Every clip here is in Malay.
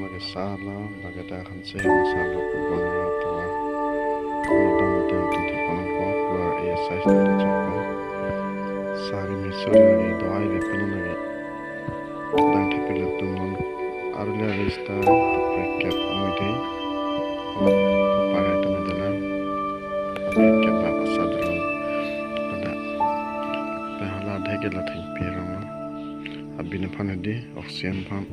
lagi salah lagi dah kan saya masalah pun tua nonton dia di konon kok keluar ya saya sudah coba sehari misal lagi doa ini penuh lagi dan tapi teman arulnya resta prekat amudi kalau pakai teman dalam prekat apa saja ada pahala ada kita terpirang abin pan di oksigen pan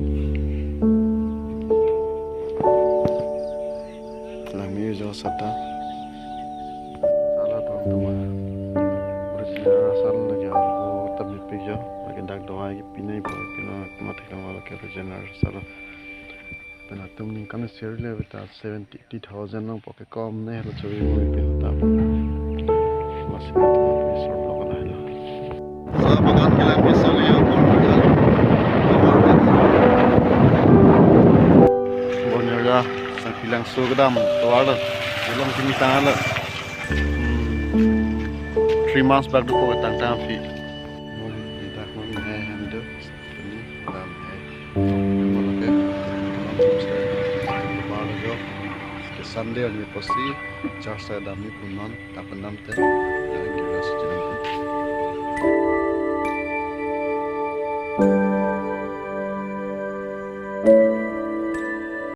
lami jo sata salah teman-teman bersedia asal lagi aku tapi pijo lagi dak doa lagi pinai mati kamu lagi regener salah penatum nih kan serius kita 70,000 nang pakai kom nih lo coba mau pilih tapi masih teman bisa berapa lah saya bagan kalian bisa lihat bonyoga sang bilang sugdam tuar belum kini tanggal 3 months back to pokok tang fi dah mau handle ini dan Sunday on mi posi charsa dami punon tapanam te